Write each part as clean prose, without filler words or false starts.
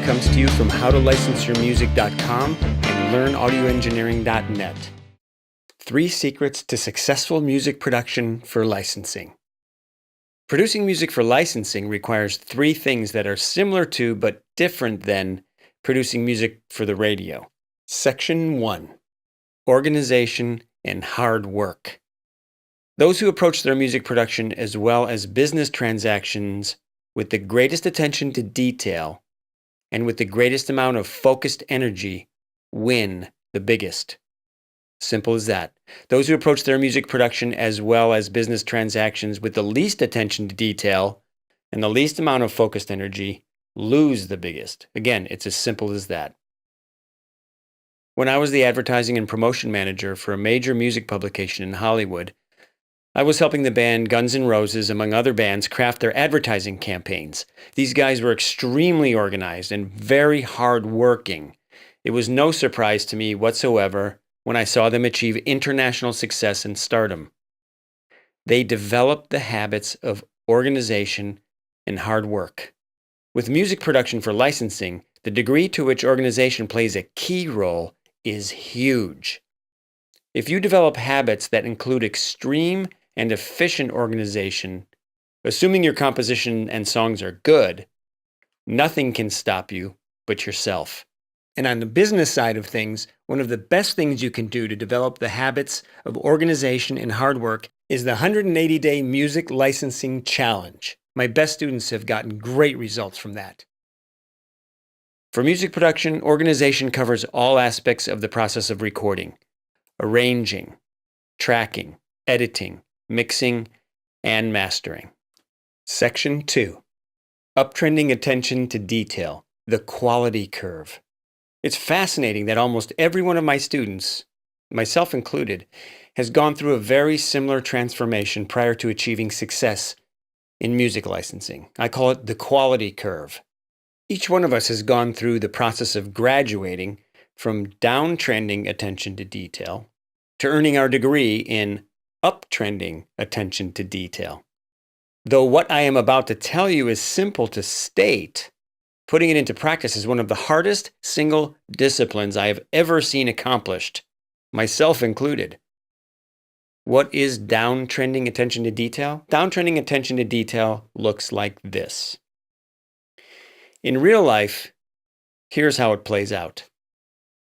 comes to you from howtolicenseyourmusic.com and learnaudioengineering.net. 3 secrets to successful music production for licensing. Producing music for licensing requires 3 things that are similar to but different than producing music for the radio. Section 1. Organization and hard work. Those who approach their music production as well as business transactions with the greatest attention to detail and with the greatest amount of focused energy win the biggest. Simple as that. Those who approach their music production as well as business transactions with the least attention to detail and the least amount of focused energy lose the biggest. Again, it's as simple as that. When I was the advertising and promotion manager for a major music publication in Hollywood, I was helping the band Guns N' Roses, among other bands, craft their advertising campaigns. These guys were extremely organized and very hard-working. It was no surprise to me whatsoever when I saw them achieve international success and stardom. They developed the habits of organization and hard work. With music production for licensing, the degree to which organization plays a key role is huge. If you develop habits that include extreme and efficient organization, assuming your composition and songs are good, nothing can stop you but yourself. And on the business side of things, one of the best things you can do to develop the habits of organization and hard work is the 180-day Music Licensing Challenge. My best students have gotten great results from that. For music production, organization covers all aspects of the process of recording: arranging, tracking, editing, mixing, and mastering. Section 2. Uptrending attention to detail, the quality curve. It's fascinating that almost every one of my students, myself included, has gone through a very similar transformation prior to achieving success in music licensing. I call it the quality curve. Each one of us has gone through the process of graduating from downtrending attention to detail to earning our degree in uptrending attention to detail. Though what I am about to tell you is simple to state, putting it into practice is one of the hardest single disciplines I have ever seen accomplished, myself included. What is downtrending attention to detail? Downtrending attention to detail looks like this. In real life, here's how it plays out.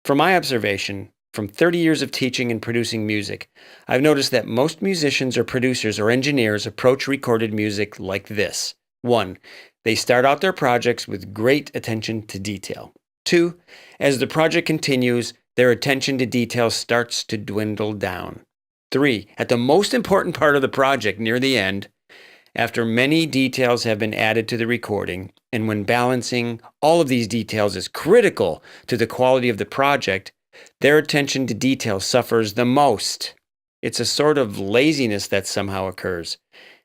From my observation, from 30 years of teaching and producing music, I've noticed that most musicians or producers or engineers approach recorded music like this. 1. They start out their projects with great attention to detail. 2. As the project continues, their attention to detail starts to dwindle down. 3. At the most important part of the project, near the end, after many details have been added to the recording, and when balancing all of these details is critical to the quality of the project, their attention to detail suffers the most. It's a sort of laziness that somehow occurs,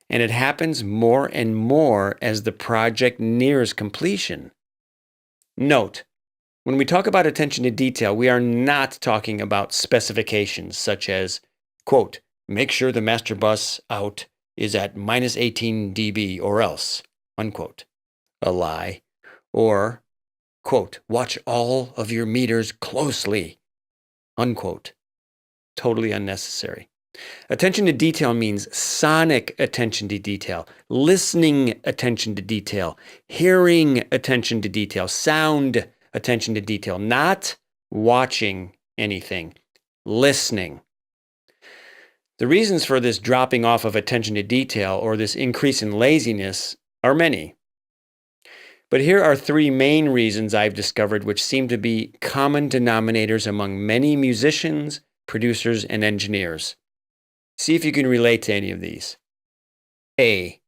and it happens more and more as the project nears completion. Note, when we talk about attention to detail, we are not talking about specifications such as, quote, make sure the master bus out is at minus 18 dB or else, unquote, a lie, or, quote, watch all of your meters closely, unquote, totally unnecessary. Attention to detail means sonic attention to detail, listening attention to detail, hearing attention to detail, sound attention to detail, not watching anything, listening. The reasons for this dropping off of attention to detail or this increase in laziness are many. But here are 3 main reasons I've discovered which seem to be common denominators among many musicians, producers, and engineers. See if you can relate to any of these. A.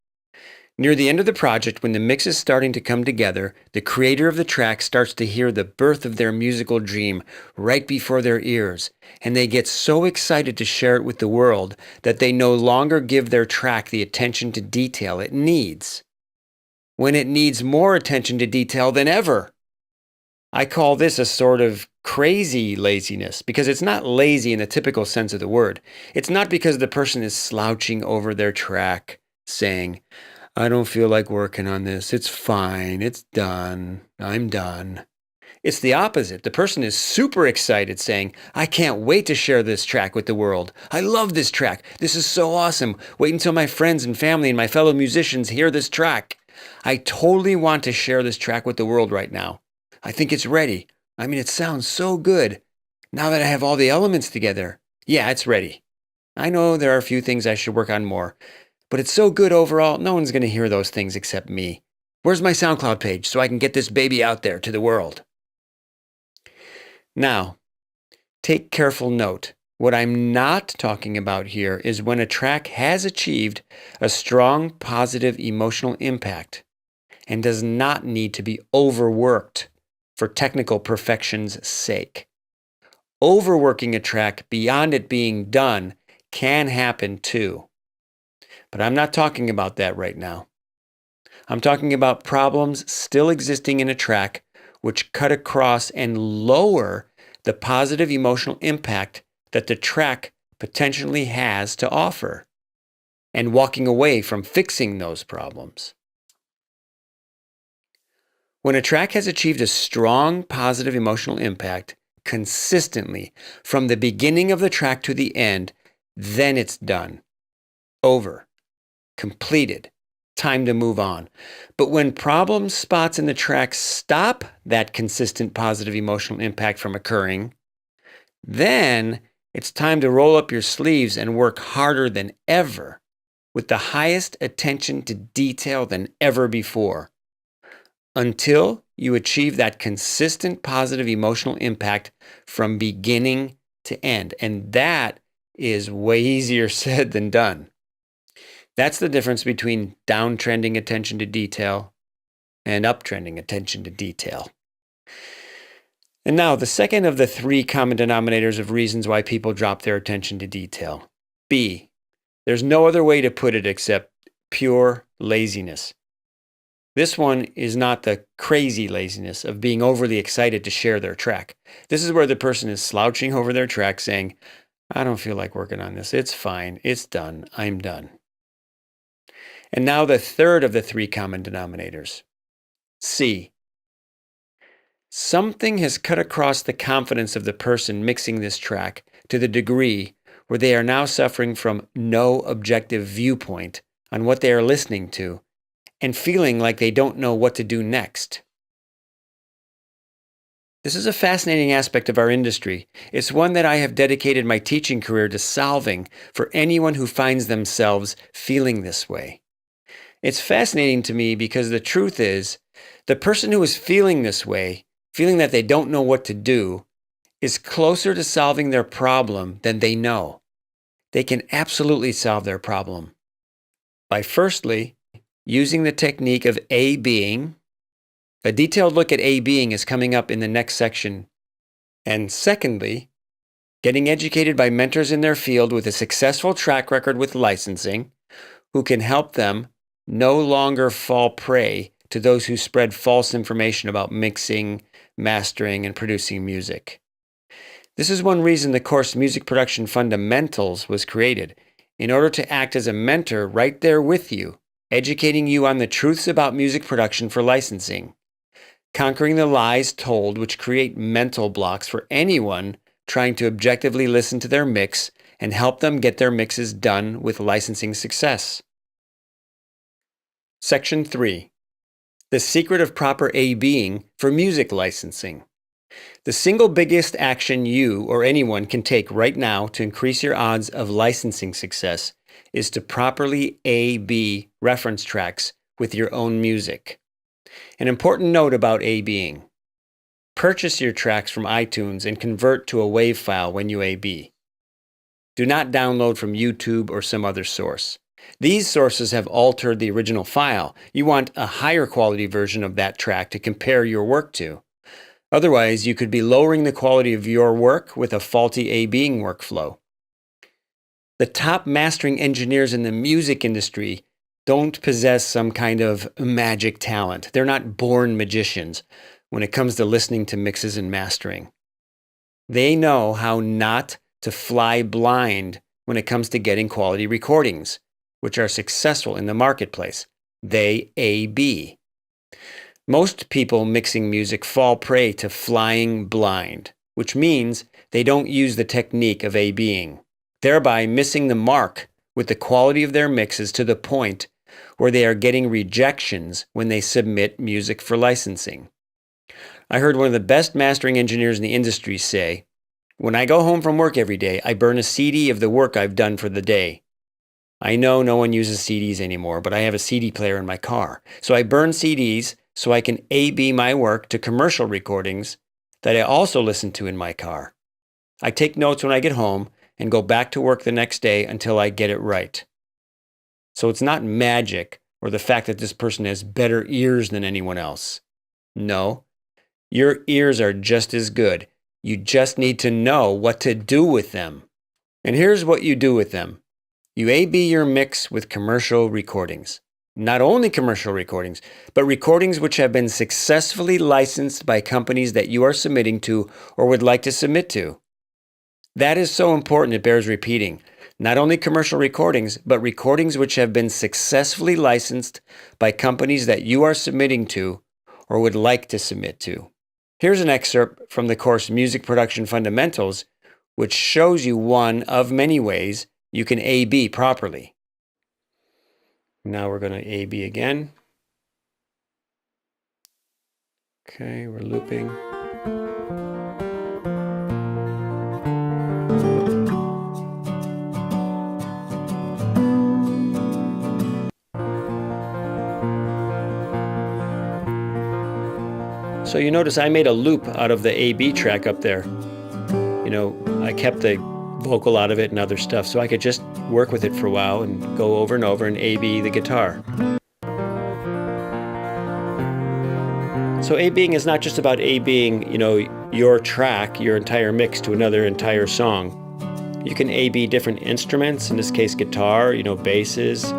Near the end of the project, when the mix is starting to come together, the creator of the track starts to hear the birth of their musical dream right before their ears, and they get so excited to share it with the world that they no longer give their track the attention to detail it needs, when it needs more attention to detail than ever. I call this a sort of crazy laziness because it's not lazy in the typical sense of the word. It's not because the person is slouching over their track saying, I don't feel like working on this. It's fine. It's done. I'm done. It's the opposite. The person is super excited saying, I can't wait to share this track with the world. I love this track. This is so awesome. Wait until my friends and family and my fellow musicians hear this track. I totally want to share this track with the world right now. I think it's ready. I mean, it sounds so good. Now that I have all the elements together, yeah, it's ready. I know there are a few things I should work on more, but it's so good overall, no one's going to hear those things except me. Where's my SoundCloud page so I can get this baby out there to the world? Now, take careful note. What I'm not talking about here is when a track has achieved a strong positive emotional impact and does not need to be overworked for technical perfection's sake. Overworking a track beyond it being done can happen too. But I'm not talking about that right now. I'm talking about problems still existing in a track which cut across and lower the positive emotional impact that the track potentially has to offer, and walking away from fixing those problems. When a track has achieved a strong positive emotional impact consistently from the beginning of the track to the end, then it's done. Over. Completed. Time to move on. But when problem spots in the track stop that consistent positive emotional impact from occurring, then it's time to roll up your sleeves and work harder than ever with the highest attention to detail than ever before until you achieve that consistent positive emotional impact from beginning to end. And that is way easier said than done. That's the difference between downtrending attention to detail and uptrending attention to detail. And now, the second of the three common denominators of reasons why people drop their attention to detail. B. There's no other way to put it except pure laziness. This one is not the crazy laziness of being overly excited to share their track. This is where the person is slouching over their track saying, I don't feel like working on this. It's fine. It's done. I'm done. And now the third of the three common denominators. C. Something has cut across the confidence of the person mixing this track to the degree where they are now suffering from no objective viewpoint on what they are listening to and feeling like they don't know what to do next. This is a fascinating aspect of our industry. It's one that I have dedicated my teaching career to solving for anyone who finds themselves feeling this way. It's fascinating to me because the truth is, the person who is feeling this way, feeling that they don't know what to do, is closer to solving their problem than they know. They can absolutely solve their problem by firstly, using the technique of A-Being. A detailed look at A-Being is coming up in the next section. And secondly, getting educated by mentors in their field with a successful track record with licensing who can help them no longer fall prey to those who spread false information about mixing, mastering, and producing music. This is one reason the course Music Production Fundamentals was created, in order to act as a mentor right there with you, educating you on the truths about music production for licensing, conquering the lies told which create mental blocks for anyone trying to objectively listen to their mix and help them get their mixes done with licensing success. Section 3. The secret of proper A-Being for music licensing. The single biggest action you or anyone can take right now to increase your odds of licensing success is to properly A-B reference tracks with your own music. An important note about A-Being. Purchase your tracks from iTunes and convert to a WAV file when you A-B. Do not download from YouTube or some other source. These sources have altered the original file. You want a higher quality version of that track to compare your work to. Otherwise, you could be lowering the quality of your work with a faulty A-Being workflow. The top mastering engineers in the music industry don't possess some kind of magic talent. They're not born magicians when it comes to listening to mixes and mastering. They know how not to fly blind when it comes to getting quality recordings, which are successful in the marketplace. They A-B. Most people mixing music fall prey to flying blind, which means they don't use the technique of A-Bing, thereby missing the mark with the quality of their mixes to the point where they are getting rejections when they submit music for licensing. I heard one of the best mastering engineers in the industry say, "When I go home from work every day, I burn a CD of the work I've done for the day. I know no one uses CDs anymore, but I have a CD player in my car. So I burn CDs so I can A-B my work to commercial recordings that I also listen to in my car. I take notes when I get home and go back to work the next day until I get it right." So it's not magic or the fact that this person has better ears than anyone else. No, your ears are just as good. You just need to know what to do with them. And here's what you do with them. You A-B your mix with commercial recordings. Not only commercial recordings, but recordings which have been successfully licensed by companies that you are submitting to or would like to submit to. That is so important it bears repeating. Not only commercial recordings, but recordings which have been successfully licensed by companies that you are submitting to or would like to submit to. Here's an excerpt from the course Music Production Fundamentals, which shows you one of many ways you can A-B properly. Now we're going to A-B again. Okay, we're looping. So you notice I made a loop out of the A-B track up there. I kept the vocal out of it and other stuff so I could just work with it for a while and go over and over and A-B the guitar. So A-Bing is not just about A-Bing, your track, your entire mix to another entire song. You can A-B different instruments, in this case guitar, basses.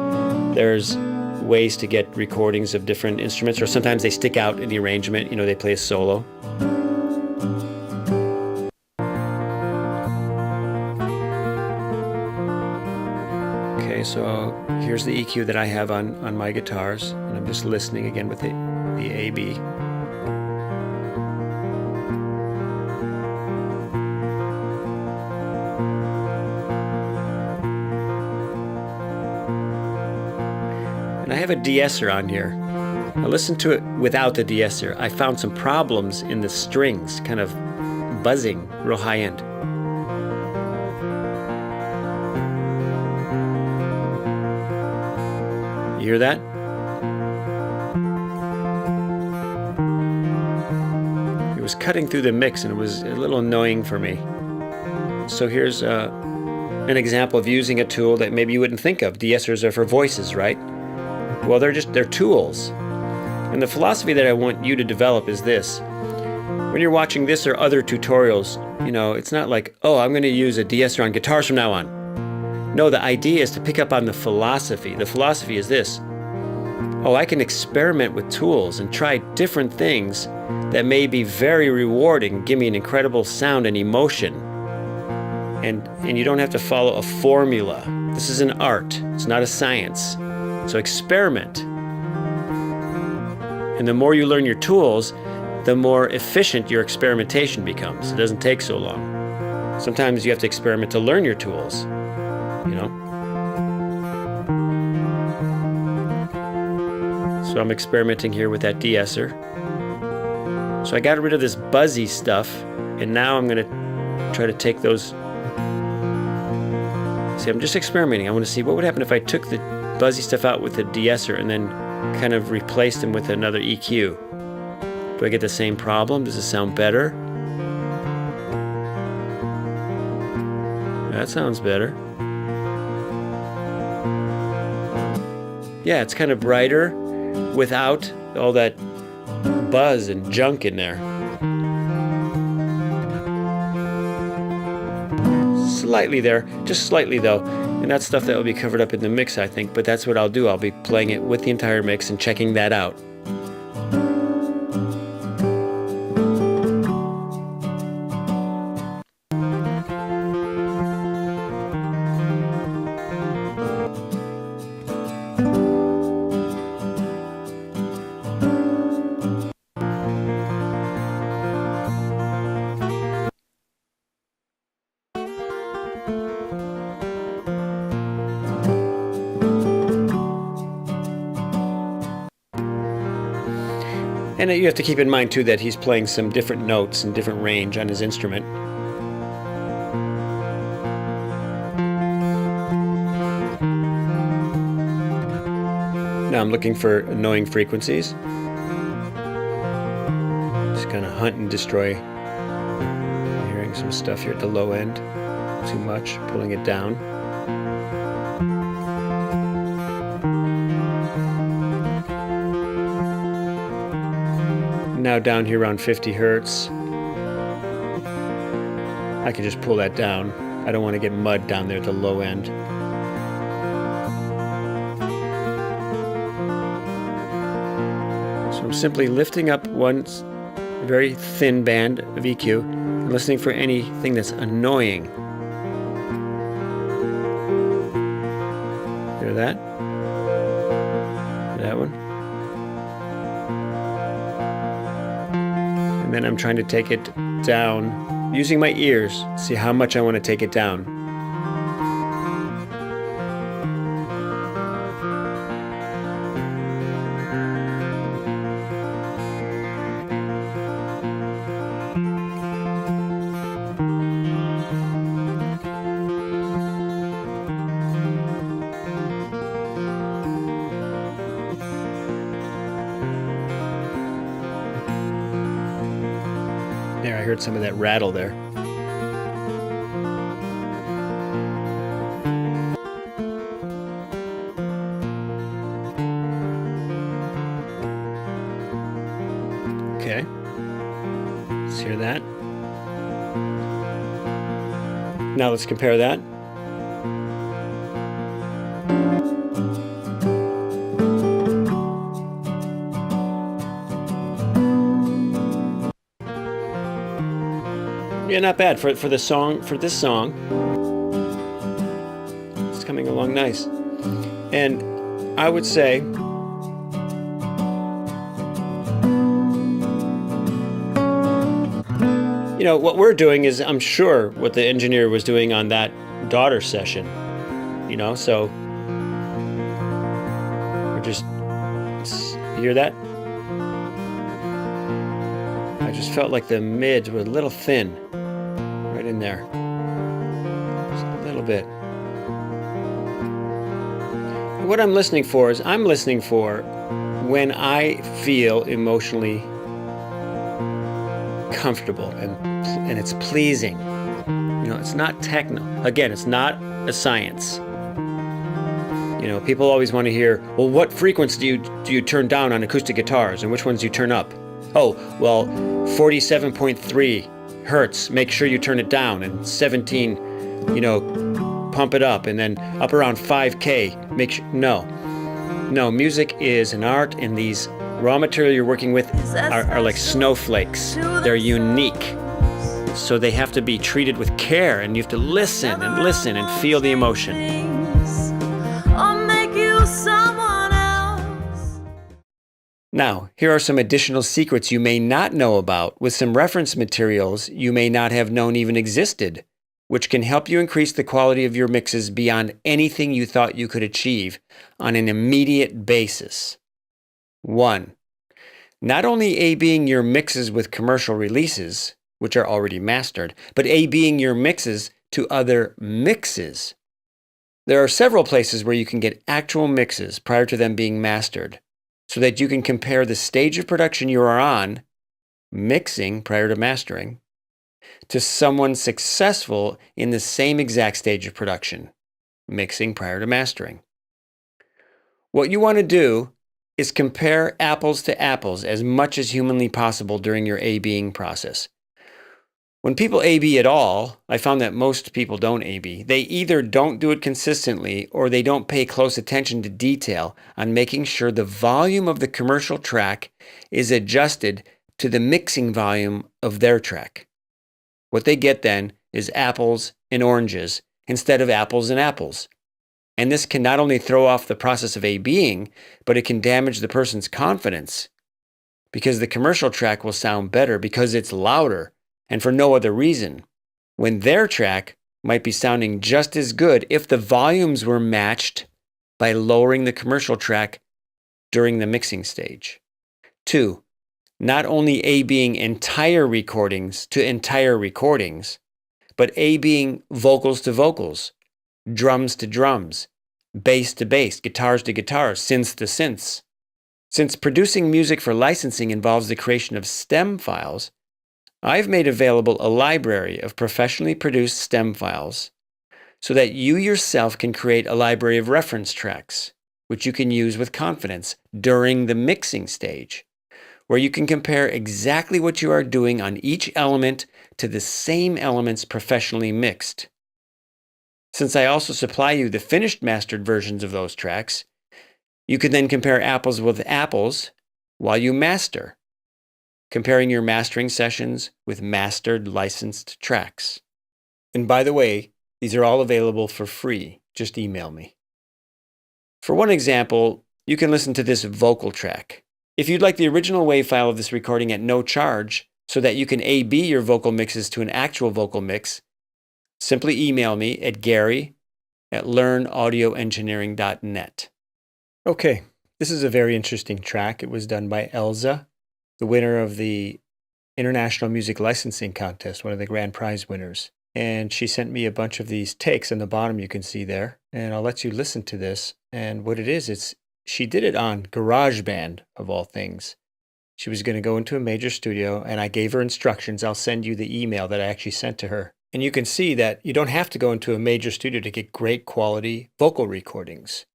There's ways to get recordings of different instruments, or sometimes they stick out in the arrangement, they play a solo. Okay, so here's the EQ that I have on my guitars, and I'm just listening again with the A-B. And I have a de-esser on here. I listened to it without the de-esser. I found some problems in the strings, kind of buzzing, real high end. You hear that? It was cutting through the mix and it was a little annoying for me. So here's an example of using a tool that maybe you wouldn't think of. De-essers are for voices, right? Well, they're tools. And the philosophy that I want you to develop is this. When you're watching this or other tutorials, it's not like, oh, I'm going to use a de-esser on guitars from now on. No, the idea is to pick up on the philosophy. The philosophy is this. Oh, I can experiment with tools and try different things that may be very rewarding, give me an incredible sound and emotion. And you don't have to follow a formula. This is an art. It's not a science. So experiment. And the more you learn your tools, the more efficient your experimentation becomes. It doesn't take so long. Sometimes you have to experiment to learn your tools. So I'm experimenting here with that de-esser. So I got rid of this buzzy stuff, and now I'm going to try to take those. See, I'm just experimenting. I want to see what would happen if I took the buzzy stuff out with the de-esser and then kind of replaced them with another EQ. Do I get the same problem? Does it sound better? That sounds better. Yeah, it's kind of brighter without all that buzz and junk in there. Slightly there, just slightly though. And that's stuff that will be covered up in the mix, I think, but that's what I'll do. I'll be playing it with the entire mix and checking that out. And you have to keep in mind too that he's playing some different notes and different range on his instrument. Now I'm looking for annoying frequencies. Just kind of hunt and destroy. I'm hearing some stuff here at the low end. Too much, pulling it down. Now down here around 50 hertz. I can just pull that down. I don't want to get mud down there at the low end. So I'm simply lifting up one very thin band of EQ and listening for anything that's annoying. Hear that? That one? And then I'm trying to take it down using my ears, see how much I want to take it down. There, I heard some of that rattle there. Okay. Let's hear that. Now let's compare that. Yeah, not bad for the song. For this song, it's coming along nice. And I would say, you know, what we're doing is, I'm sure, what the engineer was doing on that daughter session. You know, so we're just, you hear that? I just felt like the mids were a little thin. Right in there. Just a little bit. What I'm listening for is, I'm listening for when I feel emotionally comfortable and it's pleasing. You know, it's not techno. Again, it's not a science. You know, people always want to hear, well, what frequency do you turn down on acoustic guitars and which ones do you turn up? Oh, well, 47.3 hertz, make sure you turn it down, and 17, you know, pump it up, and then up around 5K, make sure, no, music is an art, and these raw material you're working with are like snowflakes. They're unique, so they have to be treated with care, and you have to listen and feel the emotion. Now, here are some additional secrets you may not know about, with some reference materials you may not have known even existed, which can help you increase the quality of your mixes beyond anything you thought you could achieve on an immediate basis. 1. Not only A/Bing your mixes with commercial releases, which are already mastered, but A/Bing your mixes to other mixes. There are several places where you can get actual mixes prior to them being mastered, so that you can compare the stage of production you are on, mixing prior to mastering, to someone successful in the same exact stage of production, mixing prior to mastering. What you want to do is compare apples to apples as much as humanly possible during your A/Bing process. When people A/B at all, I found that most people don't A/B. They either don't do it consistently or they don't pay close attention to detail on making sure the volume of the commercial track is adjusted to the mixing volume of their track. What they get then is apples and oranges instead of apples and apples. And this can not only throw off the process of A/Bing, but it can damage the person's confidence, because the commercial track will sound better because it's louder, and for no other reason, when their track might be sounding just as good if the volumes were matched by lowering the commercial track during the mixing stage. 2. not only A-Bing entire recordings to entire recordings, but A-Bing vocals to vocals, drums to drums, bass to bass, guitars to guitars, synths to synths. Since producing music for licensing involves the creation of stem files, I've made available a library of professionally produced stem files so that you yourself can create a library of reference tracks, which you can use with confidence during the mixing stage, where you can compare exactly what you are doing on each element to the same elements professionally mixed. Since I also supply you the finished mastered versions of those tracks, you can then compare apples with apples while you master, comparing your mastering sessions with mastered licensed tracks. And by the way, these are all available for free. Just email me. For one example, you can listen to this vocal track. If you'd like the original WAV file of this recording at no charge so that you can A/B your vocal mixes to an actual vocal mix, simply email me at gary@learnaudioengineering.net. Okay, this is a very interesting track. It was done by Elza, the winner of the International Music Licensing Contest, one of the grand prize winners. And she sent me a bunch of these takes on the bottom you can see there. And I'll let you listen to this. And what it is, she did it on GarageBand, of all things. She was going to go into a major studio, and I gave her instructions. I'll send you the email that I actually sent to her. And you can see that you don't have to go into a major studio to get great quality vocal recordings.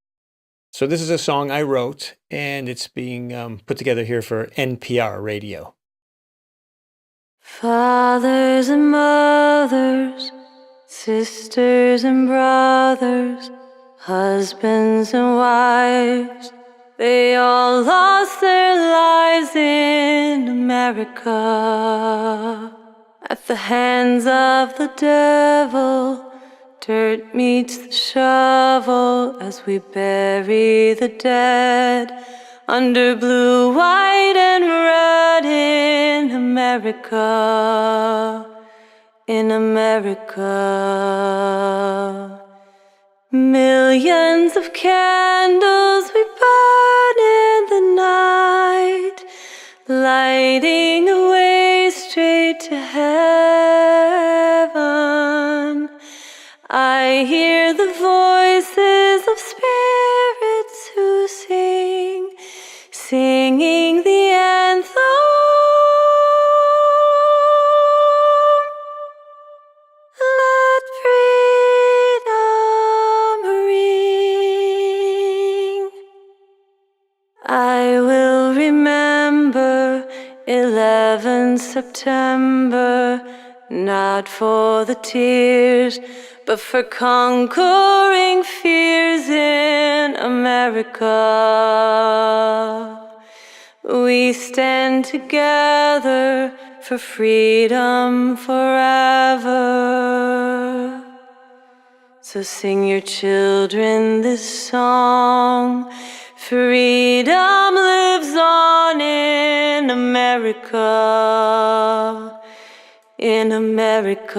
So this is a song I wrote, and it's being put together here for NPR radio. Fathers and mothers, sisters and brothers, husbands and wives, they all lost their lives in America. At the hands of the devil, dirt meets the shovel as we bury the dead under blue, white, and red in America. In America. Millions of candles we burn in the night, lighting a way straight to heaven. I hear the voices of spirits who sing, singing the anthem. Let freedom ring. I will remember 11 September, not for the tears, but for conquering fears in America. We stand together for freedom forever. So sing your children this song. Freedom lives on in America. In America.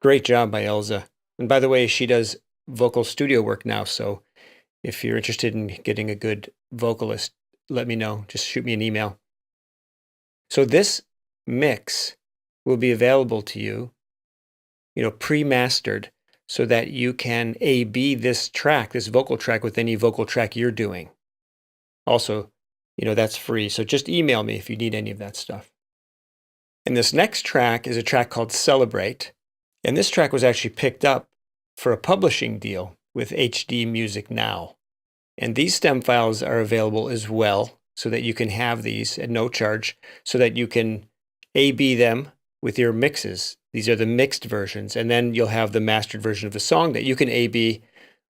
Great job by Elza. And by the way, she does vocal studio work now, so if you're interested in getting a good vocalist, let me know. Just shoot me an email. So this mix will be available to you, pre-mastered, so that you can A/B this track, this vocal track, with any vocal track you're doing. Also, that's free. So just email me if you need any of that stuff. And this next track is a track called Celebrate. And this track was actually picked up for a publishing deal with HD Music Now. And these stem files are available as well, so that you can have these at no charge, so that you can A/B them with your mixes. These are the mixed versions. And then you'll have the mastered version of the song that you can A/B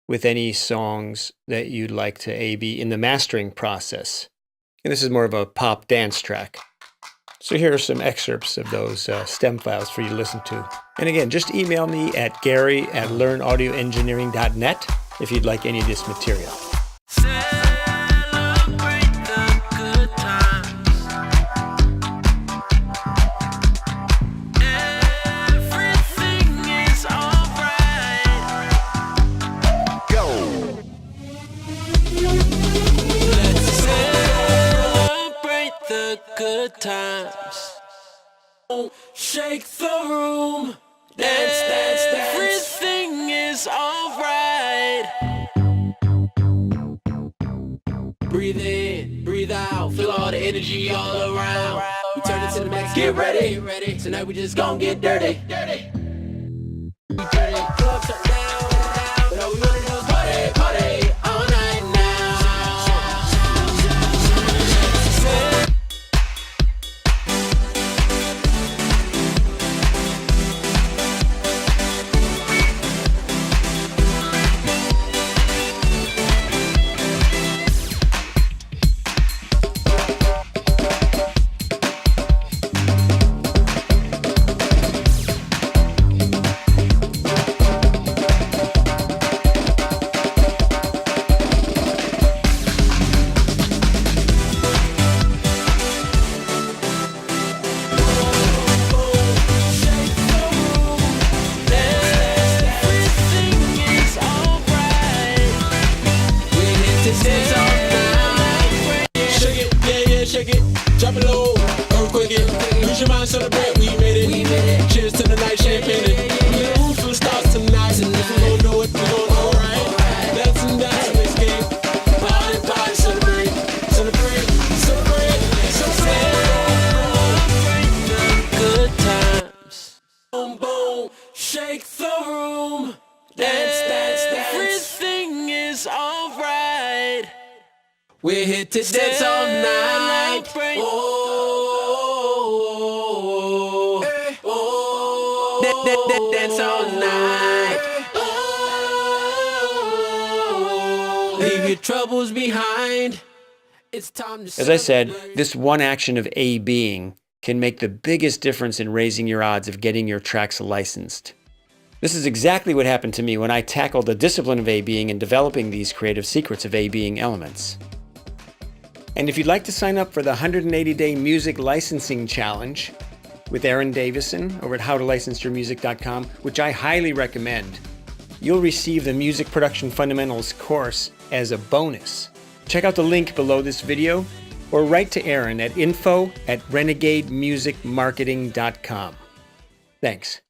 with any songs that you'd like to A/B in the mastering process. And this is more of a pop dance track. So here are some excerpts of those stem files for you to listen to. And again, just email me at gary@learnaudioengineering.net if you'd like any of this material. Celebrate the good times. Everything is alright. good times. Shake the room. Dance, dance, dance. Everything is alright. Breathe in, breathe out. Feel all the energy all around. We turn it to the max. Get ready, ready. Tonight we just gon' get dirty. Dirty. Club shut down, but all we wanna do is party, party all night now. Drop it low, earthquake it. Lose your mind, celebrate, we made it. Cheers to the night, champagne it. We the roof for the stars tonight. If we gon' do it, we gon' do it right. Dance and dance and escape. Party, party, celebrate, celebrate, celebrate, celebrate the good times. Boom, boom, shake the room. Dance, dance, dance. Everything is alright. We're here to dance all night. Oh, dance all night. Oh, leave your troubles behind. It's time to. As I said, this one action of A-Being can make the biggest difference in raising your odds of getting your tracks licensed. This is exactly what happened to me when I tackled the discipline of A-Being and developing these creative secrets of A-Being elements. And if you'd like to sign up for the 180-day music licensing challenge with Aaron Davison over at howtolicenseyourmusic.com, which I highly recommend, you'll receive the Music Production Fundamentals course as a bonus. Check out the link below this video or write to Aaron at info@renegademusicmarketing.com. Thanks.